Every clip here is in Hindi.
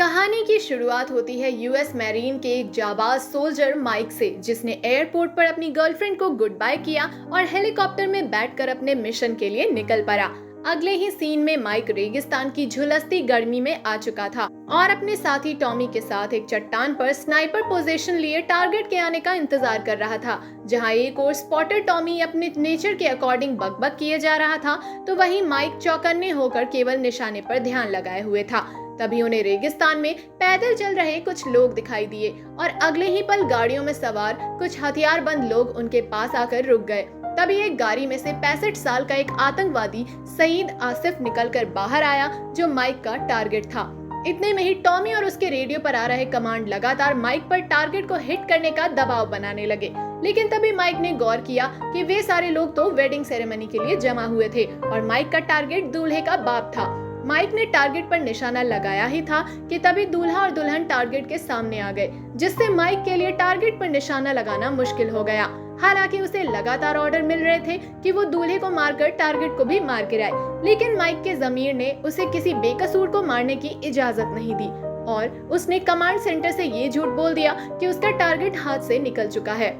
कहानी की शुरुआत होती है यूएस मैरीन के एक जाबाज सोल्जर माइक से, जिसने एयरपोर्ट पर अपनी गर्लफ्रेंड को गुड बाय किया और हेलीकॉप्टर में बैठकर अपने मिशन के लिए निकल पड़ा। अगले ही सीन में माइक रेगिस्तान की झुलसती गर्मी में आ चुका था और अपने साथी टॉमी के साथ एक चट्टान पर स्नाइपर पोजीशन लिए टारगेट के आने का इंतजार कर रहा था। जहां एक और स्पॉटर टॉमी अपने नेचर के अकॉर्डिंग बकबक किए जा रहा था, तो वहीं माइक चौकन्ने होकर केवल निशाने पर ध्यान लगाए हुए था। तभी उन्हें रेगिस्तान में पैदल चल रहे कुछ लोग दिखाई दिए और अगले ही पल गाड़ियों में सवार कुछ हथियारबंद लोग उनके पास आकर रुक गए। तभी एक गाड़ी में से 65 साल का एक आतंकवादी सईद आसिफ निकलकर बाहर आया, जो माइक का टारगेट था। इतने में ही टॉमी और उसके रेडियो पर आ रहे कमांड लगातार माइक पर टारगेट को हिट करने का दबाव बनाने लगे। लेकिन तभी माइक ने गौर किया कि वे सारे लोग तो वेडिंग सेरेमनी के लिए जमा हुए थे और माइक का टारगेट दूल्हे का बाप था। माइक ने टारगेट पर निशाना लगाया ही था कि तभी दूल्हा और दुल्हन टारगेट के सामने आ गए, जिससे माइक के लिए टारगेट पर निशाना लगाना मुश्किल हो गया। हालांकि उसे लगातार ऑर्डर मिल रहे थे कि वो दूल्हे को मारकर टारगेट को भी मार गिराए, लेकिन माइक के ज़मीर ने उसे किसी बेकसूर को मारने की इजाजत नहीं दी और उसने कमांड सेंटर से ये झूठ बोल दिया कि उसका टारगेट हाथ से निकल चुका है।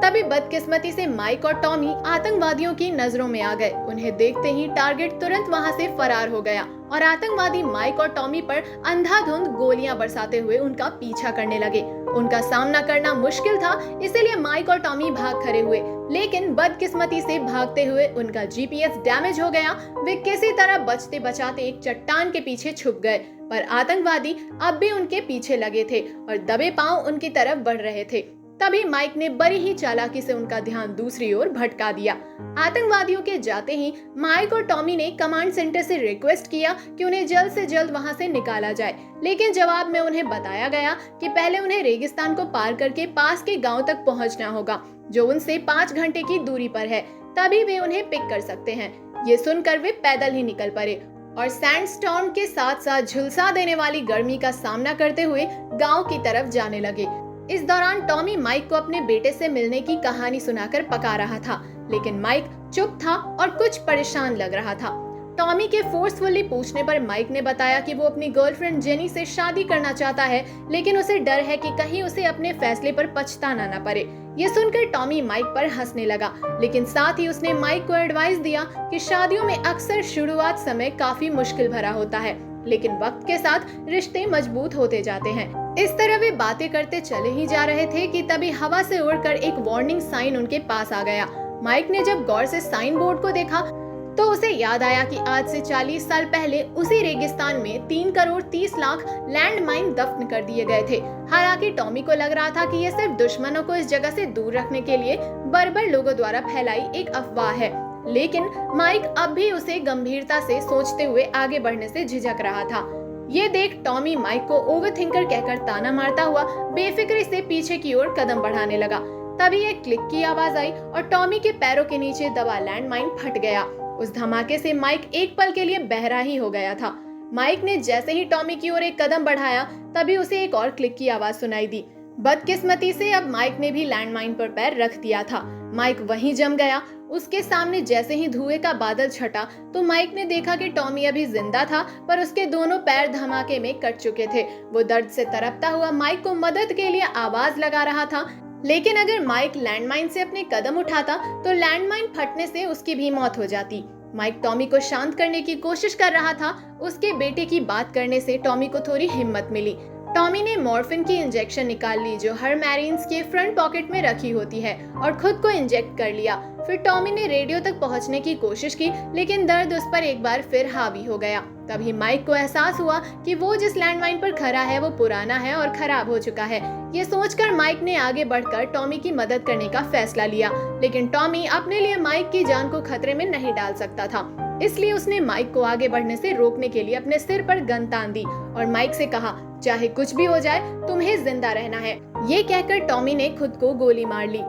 तभी बदकिस्मती से माइक और टॉमी आतंकवादियों की नजरों में आ गए। उन्हें देखते ही टारगेट तुरंत वहां से फरार हो गया और आतंकवादी माइक और टॉमी पर अंधाधुंध गोलियां बरसाते हुए उनका पीछा करने लगे। उनका सामना करना मुश्किल था, इसीलिए माइक और टॉमी भाग खड़े हुए, लेकिन बदकिस्मती से भागते हुए उनका जीपीएस डैमेज हो गया। वे किसी तरह बचते बचाते एक चट्टान के पीछे छुप गए, पर आतंकवादी अब भी उनके पीछे लगे थे और दबे पांव उनकी तरफ बढ़ रहे थे। तभी माइक ने बड़ी ही चालाकी से उनका ध्यान दूसरी ओर भटका दिया। आतंकवादियों के जाते ही माइक और टॉमी ने कमांड सेंटर से रिक्वेस्ट किया कि उन्हें जल्द से जल्द वहां से निकाला जाए, लेकिन जवाब में उन्हें बताया गया कि पहले उन्हें रेगिस्तान को पार करके पास के गांव तक पहुंचना होगा, जो उनसे 5 घंटे की दूरी पर है। तभी वे उन्हें पिक कर सकते हैं। ये सुनकर वे पैदल ही निकल पड़े और सैंडस्टॉर्म के साथ साथ झुलसा देने वाली गर्मी का सामना करते हुए गाँव की तरफ जाने लगे। इस दौरान टॉमी माइक को अपने बेटे से मिलने की कहानी सुनाकर पका रहा था, लेकिन माइक चुप था और कुछ परेशान लग रहा था। टॉमी के फोर्सफुली पूछने पर माइक ने बताया कि वो अपनी गर्लफ्रेंड जेनी से शादी करना चाहता है, लेकिन उसे डर है कि कहीं उसे अपने फैसले पर पछताना न पड़े। ये सुनकर टॉमी माइक पर हंसने लगा, लेकिन साथ ही उसने माइक को एडवाइस दिया कि शादियों में अक्सर शुरुआत समय काफी मुश्किल भरा होता है, लेकिन वक्त के साथ रिश्ते मजबूत होते जाते हैं। इस तरह वे बातें करते चले ही जा रहे थे कि तभी हवा से उड़कर एक वार्निंग साइन उनके पास आ गया। माइक ने जब गौर से साइन बोर्ड को देखा तो उसे याद आया कि आज से 40 साल पहले उसी रेगिस्तान में 3 करोड़ 30 लाख लैंड माइन दफन कर दिए गए थे। हालांकि टॉमी को लग रहा था कि यह सिर्फ दुश्मनों को इस जगह से दूर रखने के लिए बर्बर लोगों द्वारा फैलाई एक अफवाह है, लेकिन माइक अब भी उसे गंभीरता से सोचते हुए आगे बढ़ने से झिझक रहा था। ये देख टॉमी माइक को ओवरथिंकर कहकर ताना मारता हुआ बेफिक्री से पीछे की ओर कदम बढ़ाने लगा। तभी एक क्लिक की आवाज आई और टॉमी के पैरों के नीचे दबा लैंडमाइन फट गया। उस धमाके से माइक एक पल के लिए बहरा ही हो गया था। माइक ने जैसे ही टॉमी की ओर एक कदम बढ़ाया, तभी उसे एक और क्लिक की आवाज सुनाई दी। बदकिस्मती से अब माइक ने भी लैंडमाइन पर पैर रख दिया था। माइक वहीं जम गया। उसके सामने जैसे ही धुएं का बादल छटा तो माइक ने देखा कि टॉमी अभी जिंदा था, पर उसके दोनों पैर धमाके में कट चुके थे। वो दर्द से तड़पता हुआ माइक को मदद के लिए आवाज लगा रहा था, लेकिन अगर माइक लैंडमाइन से अपने कदम उठाता तो लैंडमाइन फटने से उसकी भी मौत हो जाती। माइक टॉमी को शांत करने की कोशिश कर रहा था। उसके बेटे की बात करने से टॉमी को थोड़ी हिम्मत मिली। टॉमी ने मॉर्फिन की इंजेक्शन निकाल ली, जो हर मैरीन्स के फ्रंट पॉकेट में रखी होती है, और खुद को इंजेक्ट कर लिया। फिर टॉमी ने रेडियो तक पहुंचने की कोशिश की, लेकिन दर्द उस पर एक बार फिर हावी हो गया। तभी माइक को एहसास हुआ कि वो जिस लैंडमाइन पर खड़ा है वो पुराना है और खराब हो चुका है। ये सोचकर माइक ने आगे बढ़कर टॉमी की मदद करने का फैसला लिया, लेकिन टॉमी अपने लिए माइक की जान को खतरे में नहीं डाल सकता था, इसलिए उसने माइक को आगे बढ़ने से रोकने के लिए अपने सिर पर गन तान दी और माइक से कहा, चाहे कुछ भी हो जाए, तुम्हें जिंदा रहना है। ये कहकर टॉमी ने खुद को गोली मार ली।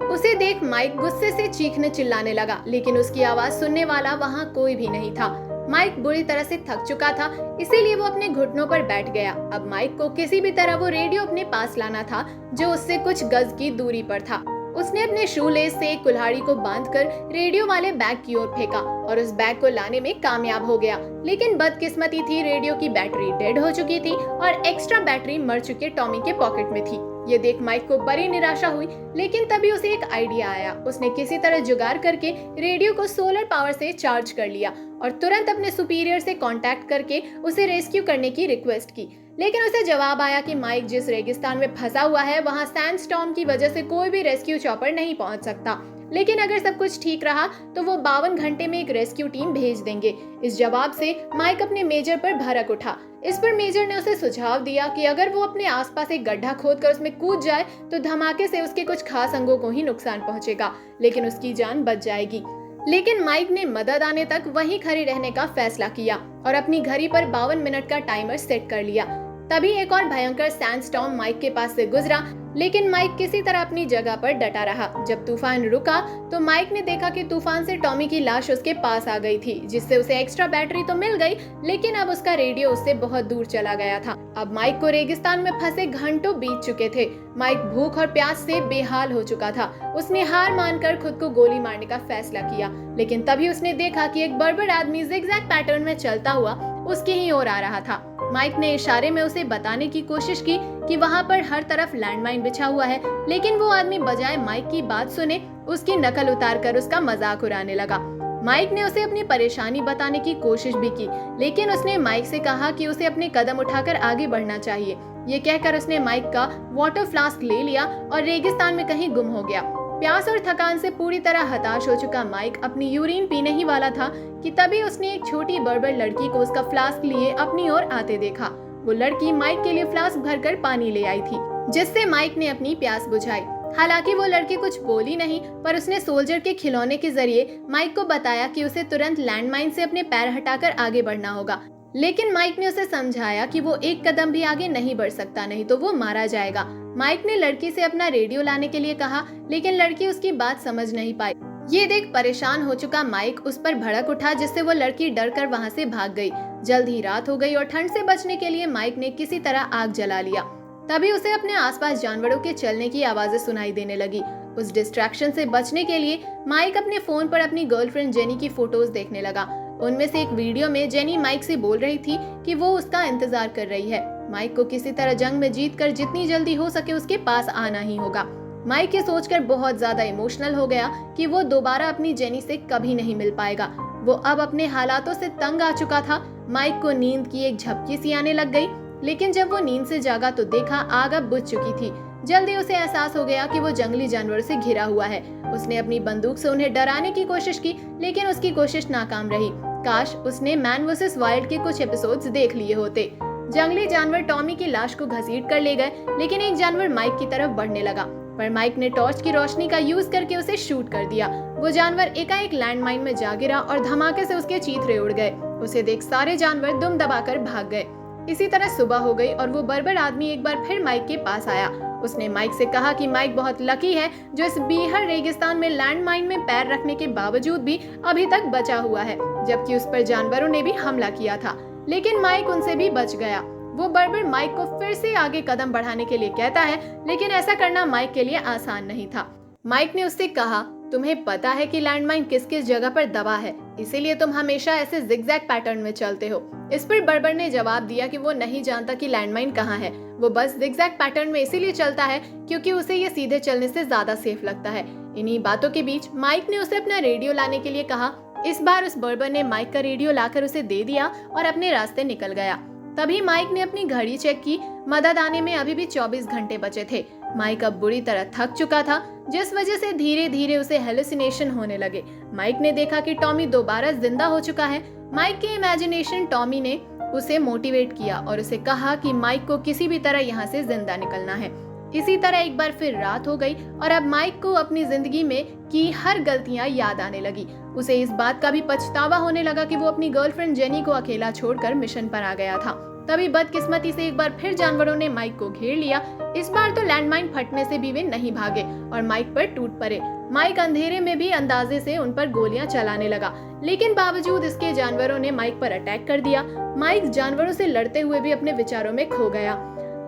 उसे देख माइक गुस्से से चीखने चिल्लाने लगा, लेकिन उसकी आवाज सुनने वाला वहाँ कोई भी नहीं था। माइक बुरी तरह से थक चुका था, इसीलिए वो अपने घुटनों पर बैठ गया। अब माइक को किसी भी तरह वो रेडियो अपने पास लाना था, जो उससे कुछ गज की दूरी पर था। उसने अपने शू लेस से एक कुल्हाड़ी को बांधकर रेडियो वाले बैग की ओर फेंका और उस बैग को लाने में कामयाब हो गया। लेकिन बदकिस्मती थी, रेडियो की बैटरी डेड हो चुकी थी और एक्स्ट्रा बैटरी मर चुके टॉमी के पॉकेट में थी। ये देख माइक को बड़ी निराशा हुई, लेकिन तभी उसे एक आइडिया आया। उसने किसी तरह जुगाड़ करके रेडियो को सोलर पावर से चार्ज कर लिया और तुरंत अपने सुपीरियर से कांटेक्ट करके उसे रेस्क्यू करने की रिक्वेस्ट की। लेकिन उसे जवाब आया कि माइक जिस रेगिस्तान में फंसा हुआ है वहां सैंडस्टॉर्म की वजह से कोई भी रेस्क्यू चॉपर नहीं पहुंच सकता। लेकिन अगर सब कुछ ठीक रहा तो वो 52 घंटे में एक रेस्क्यू टीम भेज देंगे। इस जवाब से माइक अपने मेजर पर भड़क उठा। इस पर मेजर ने उसे सुझाव दिया कि अगर वो अपने आसपास एक गड्ढा खोदकर उसमें कूद जाए तो धमाके से उसके कुछ खास अंगों को ही नुकसान पहुंचेगा, लेकिन उसकी जान बच जाएगी। लेकिन माइक ने मदद आने तक वहीं खड़े रहने का फैसला किया और अपनी घड़ी पर 52 मिनट का टाइमर सेट कर लिया। तभी एक और भयंकर सैंडस्टॉर्म माइक के पास से गुजरा, लेकिन माइक किसी तरह अपनी जगह पर डटा रहा। जब तूफान रुका तो माइक ने देखा कि तूफान से टॉमी की लाश उसके पास आ गई थी, जिससे उसे एक्स्ट्रा बैटरी तो मिल गई, लेकिन अब उसका रेडियो उससे बहुत दूर चला गया था। अब माइक को रेगिस्तान में फंसे घंटों बीत चुके थे। माइक भूख और प्यास से बेहाल हो चुका था। उसने हार मानकर खुद को गोली मारने का फैसला किया, लेकिन तभी उसने देखा कि एक बर्बर आदमी जिगजैग पैटर्न में चलता हुआ उसकी ही ओर आ रहा था। माइक ने इशारे में उसे बताने की कोशिश की कि वहां पर हर तरफ लैंडमाइन बिछा हुआ है, लेकिन वो आदमी बजाय माइक की बात सुने उसकी नकल उतारकर उसका मजाक उड़ाने लगा। माइक ने उसे अपनी परेशानी बताने की कोशिश भी की, लेकिन उसने माइक से कहा कि उसे अपने कदम उठाकर आगे बढ़ना चाहिए। ये कहकर उसने माइक का वाटर फ्लास्क ले लिया और रेगिस्तान में कहीं गुम हो गया। प्यास और थकान से पूरी तरह हताश हो चुका माइक अपनी यूरिन पीने ही वाला था कि तभी उसने एक छोटी बर्बर लड़की को उसका फ्लास्क लिए अपनी ओर आते देखा। वो लड़की माइक के लिए फ्लास्क भरकर पानी ले आई थी, जिससे माइक ने अपनी प्यास बुझाई। हालांकि वो लड़की कुछ बोली नहीं, पर उसने सोल्जर के खिलौने के जरिए माइक को बताया कि उसे तुरंत लैंडमाइन से अपने पैर हटाकर आगे बढ़ना होगा। लेकिन माइक ने उसे समझाया कि वो एक कदम भी आगे नहीं बढ़ सकता, नहीं तो वो मारा जाएगा। माइक ने लड़की से अपना रेडियो लाने के लिए कहा, लेकिन लड़की उसकी बात समझ नहीं पाई। ये देख परेशान हो चुका माइक उस पर भड़क उठा, जिससे वो लड़की डर कर वहाँ से भाग गई। जल्द ही रात हो गई और ठंड से बचने के लिए माइक ने किसी तरह आग जला लिया। तभी उसे अपने आसपास जानवरों के चलने की आवाजें सुनाई देने लगी। उस डिस्ट्रैक्शन से बचने के लिए माइक अपने फोन पर अपनी गर्लफ्रेंड जेनी की फोटोज देखने लगा। उनमें से एक वीडियो में जेनी माइक से बोल रही थी कि वो उसका इंतजार कर रही है। माइक को किसी तरह जंग में जीतकर जितनी जल्दी हो सके उसके पास आना ही होगा। माइक ये सोचकर बहुत ज्यादा इमोशनल हो गया कि वो दोबारा अपनी जेनी से कभी नहीं मिल पाएगा। वो अब अपने हालातों से तंग आ चुका था। माइक को नींद की एक झपकी सी आने लग गई, लेकिन जब वो नींद से जागा तो देखा आग अब बुझ चुकी थी। जल्दी उसे एहसास हो गया कि वो जंगली जानवरों से घिरा हुआ है। उसने अपनी बंदूक से उन्हें डराने की कोशिश की, लेकिन उसकी कोशिश नाकाम रही। काश उसने मैन वर्सेस वाइल्ड के कुछ एपिसोड्स देख लिए होते। जंगली जानवर टॉमी की लाश को घसीट कर ले गए, लेकिन एक जानवर माइक की तरफ बढ़ने लगा, पर माइक ने टॉर्च की रोशनी का यूज करके उसे शूट कर दिया। वो जानवर एकाएक लैंडमाइन में जा गिरा और धमाके से उसके चीथड़े उड़ गए। उसे देख सारे जानवर दुम दबाकर भाग गए। इसी तरह सुबह हो गई और वो बर्बर आदमी एक बार फिर माइक के पास आया। उसने माइक से कहा कि माइक बहुत लकी है जो इस बीहड़ रेगिस्तान में लैंडमाइन में पैर रखने के बावजूद भी अभी तक बचा हुआ है, जबकि उस पर जानवरों ने भी हमला किया था, लेकिन माइक उनसे भी बच गया। वो बर्बर माइक को फिर से आगे कदम बढ़ाने के लिए कहता है, लेकिन ऐसा करना माइक के लिए आसान नहीं था। माइक ने उससे कहा, तुम्हें पता है कि लैंडमाइन किस किस जगह पर दबा है, इसीलिए तुम हमेशा ऐसे जिगजैग पैटर्न में चलते हो। इस पर बर्बर ने जवाब दिया कि वो नहीं जानता कि लैंडमाइन कहाँ है। वो बस जिगजैग पैटर्न में इसीलिए चलता है क्योंकि उसे ये सीधे चलने से ज्यादा सेफ लगता है। इन्हीं बातों के बीच माइक ने उसे अपना रेडियो लाने के लिए कहा। इस बार उस बर्बर ने माइक का रेडियो लाकर उसे दे दिया और अपने रास्ते निकल गया। तभी माइक ने अपनी घड़ी चेक की। मदद आने में अभी भी 24 घंटे बचे थे। माइक अब बुरी तरह थक चुका था, जिस वजह से धीरे धीरे उसे हेलुसिनेशन होने लगे। माइक ने देखा कि टॉमी दोबारा जिंदा हो चुका है। माइक के इमेजिनेशन टॉमी ने उसे मोटिवेट किया और उसे कहा कि माइक को किसी भी तरह यहाँ से जिंदा निकलना है। इसी तरह एक बार फिर रात हो गई और अब माइक को अपनी जिंदगी में की हर गलतियां याद आने लगी। उसे इस बात का भी पछतावा होने लगा कि वो अपनी गर्लफ्रेंड जेनी को अकेला छोड़कर मिशन पर आ गया था। तभी बदकिस्मती से एक बार फिर जानवरों ने माइक को घेर लिया। इस बार तो लैंडमाइन फटने से भी वे नहीं भागे और माइक पर टूट पड़े। माइक अंधेरे में भी अंदाजे से उन पर गोलियां चलाने लगा, लेकिन बावजूद इसके जानवरों ने माइक पर अटैक कर दिया। माइक जानवरों से लड़ते हुए भी अपने विचारों में खो गया।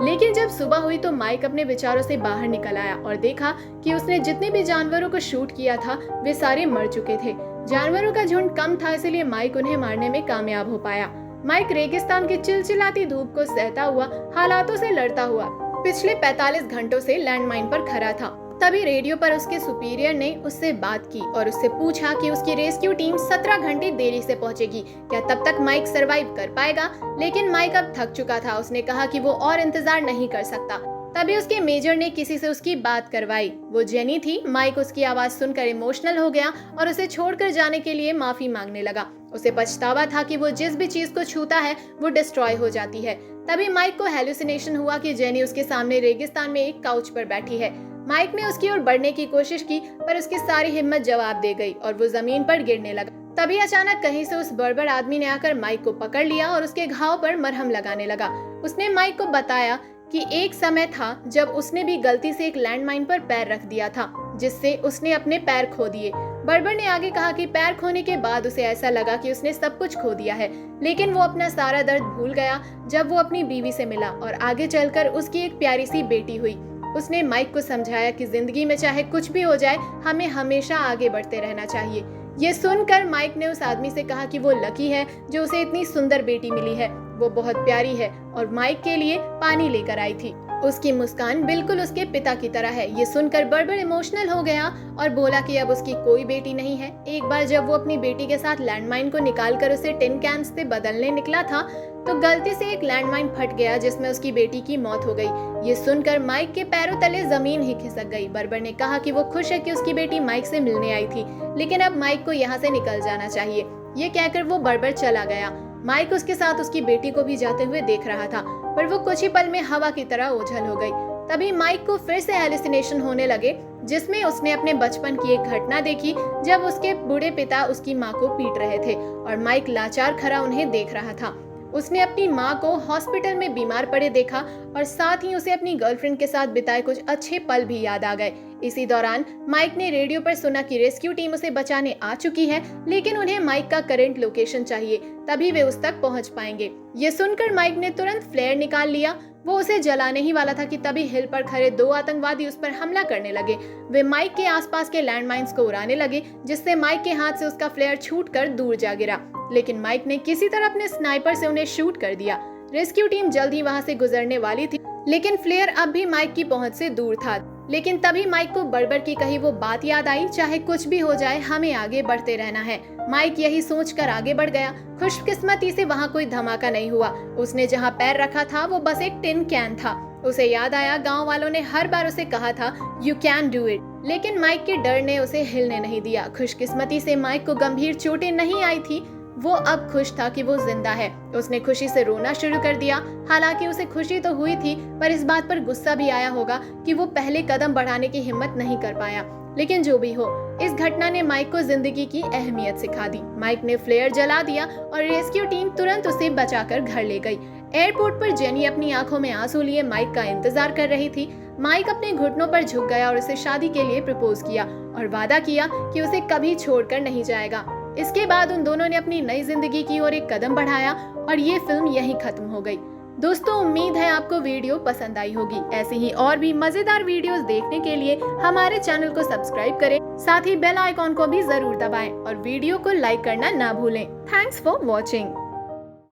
लेकिन जब सुबह हुई तो माइक अपने विचारों से बाहर निकल आया और देखा कि उसने जितने भी जानवरों को शूट किया था वे सारे मर चुके थे। जानवरों का झुंड कम था, इसलिए माइक उन्हें मारने में कामयाब हो पाया। माइक रेगिस्तान की चिलचिलाती धूप को सहता हुआ, हालातों से लड़ता हुआ पिछले 45 घंटों से लैंडमाइन पर खड़ा था। तभी रेडियो पर उसके सुपीरियर ने उससे बात की और उससे पूछा कि उसकी रेस्क्यू टीम 17 घंटे देरी से पहुंचेगी, क्या तब तक माइक सरवाइव कर पाएगा। लेकिन माइक अब थक चुका था। उसने कहा कि वो और इंतजार नहीं कर सकता। तभी उसके मेजर ने किसी से उसकी बात करवाई। वो जेनी थी। माइक उसकी आवाज सुनकर इमोशनल हो गया और उसे छोड़कर जाने के लिए माफी मांगने लगा। उसे पछतावा था कि वो जिस भी चीज को छूता है वो डिस्ट्रॉय हो जाती है। तभी माइक को हेलुसिनेशन हुआ कि जेनी उसके सामने रेगिस्तान में एक काउच पर बैठी है। माइक ने उसकी ओर बढ़ने की कोशिश की, पर उसकी सारी हिम्मत जवाब दे गई और वो जमीन पर गिरने लगा। तभी अचानक कहीं से उस बर्बर आदमी ने आकर माइक को पकड़ लिया और उसके घाव पर मरहम लगाने लगा। उसने माइक को बताया कि एक समय था जब उसने भी गलती से एक लैंडमाइन पर पैर रख दिया था, जिससे उसने अपने पैर खो दिए। बर्बर ने आगे कहा कि पैर खोने के बाद उसे ऐसा लगा कि उसने सब कुछ खो दिया है, लेकिन वो अपना सारा दर्द भूल गया जब वो अपनी बीवी से मिला और आगे चलकर उसकी एक प्यारी सी बेटी हुई। उसने माइक को समझाया कि जिंदगी में चाहे कुछ भी हो जाए, हमें हमेशा आगे बढ़ते रहना चाहिए। ये सुनकर माइक ने उस आदमी से कहा कि वो लकी है जो उसे इतनी सुंदर बेटी मिली है, वो बहुत प्यारी है, और माइक के लिए पानी लेकर आई थी। उसकी मुस्कान बिल्कुल उसके पिता की तरह है। ये सुनकर बर्बर इमोशनल हो गया और बोला कि अब उसकी कोई बेटी नहीं है। एक बार जब वो अपनी बेटी के साथ लैंडमाइन को निकालकर उसे टिन कैन से बदलने निकला था तो गलती से एक लैंडमाइन फट गया जिसमें उसकी बेटी की मौत हो गई। ये सुनकर माइक के पैरों तले जमीन ही खिसक गई। बर्बर ने कहा कि वो खुश है कि उसकी बेटी माइक से मिलने आई थी, लेकिन अब माइक को यहाँ से निकल जाना चाहिए। ये कहकर वो बर्बर चला गया। माइक उसके साथ उसकी बेटी को भी जाते हुए देख रहा था, पर वो कुछ ही पल में हवा की तरह ओझल हो गई। तभी माइक को फिर से हेलुसिनेशन होने लगे, जिसमें उसने अपने बचपन की एक घटना देखी जब उसके बूढ़े पिता उसकी माँ को पीट रहे थे और माइक लाचार खड़ा उन्हें देख रहा था। उसने अपनी माँ को हॉस्पिटल में बीमार पड़े देखा और साथ ही उसे अपनी गर्लफ्रेंड के साथ बिताए कुछ अच्छे पल भी याद आ गए। इसी दौरान माइक ने रेडियो पर सुना कि रेस्क्यू टीम उसे बचाने आ चुकी है, लेकिन उन्हें माइक का करंट लोकेशन चाहिए, तभी वे उस तक पहुंच पाएंगे। ये सुनकर माइक ने तुरंत फ्लेयर निकाल लिया। वो उसे जलाने ही वाला था कि तभी हिल पर खड़े 2 आतंकवादी उस पर हमला करने लगे। वे माइक के आसपास के लैंडमाइंस को उड़ाने लगे, जिससे माइक के हाथ से उसका फ्लेयर छूटकर दूर जा गिरा, लेकिन माइक ने किसी तरह अपने स्नाइपर से उन्हें शूट कर दिया। रेस्क्यू टीम जल्द ही वहां से गुजरने वाली थी, लेकिन फ्लेयर अब भी माइक की पहुंच से दूर था। लेकिन तभी माइक को बर्बर की कही वो बात याद आई, चाहे कुछ भी हो जाए हमें आगे बढ़ते रहना है। माइक यही सोचकर आगे बढ़ गया। खुशकिस्मती से वहाँ कोई धमाका नहीं हुआ। उसने जहाँ पैर रखा था वो बस एक टिन कैन था। उसे याद आया गांव वालों ने हर बार उसे कहा था यू कैन डू इट, लेकिन माइक के डर ने उसे हिलने नहीं दिया। खुशकिस्मती से माइक को गंभीर चोटें नहीं आई थी। वो अब खुश था कि वो जिंदा है। उसने खुशी से रोना शुरू कर दिया। हालांकि उसे खुशी तो हुई थी, पर इस बात पर गुस्सा भी आया होगा कि वो पहले कदम बढ़ाने की हिम्मत नहीं कर पाया। लेकिन जो भी हो, इस घटना ने माइक को जिंदगी की अहमियत सिखा दी। माइक ने फ्लेयर जला दिया और रेस्क्यू टीम तुरंत उसे बचाकर घर ले गई। एयरपोर्ट पर जेनी अपनी आंखों में आंसू लिए माइक का इंतजार कर रही थी। माइक अपने घुटनों पर झुक गया और उसे शादी के लिए प्रपोज किया और वादा किया कि उसे कभी छोड़कर नहीं जाएगा। इसके बाद उन दोनों ने अपनी नई जिंदगी की ओर एक कदम बढ़ाया और ये फिल्म यहीं खत्म हो गई। दोस्तों, उम्मीद है आपको वीडियो पसंद आई होगी। ऐसे ही और भी मजेदार वीडियोस देखने के लिए हमारे चैनल को सब्सक्राइब करें, साथ ही बेल आइकॉन को भी जरूर दबाएं और वीडियो को लाइक करना ना भूलें। Thanks for watching.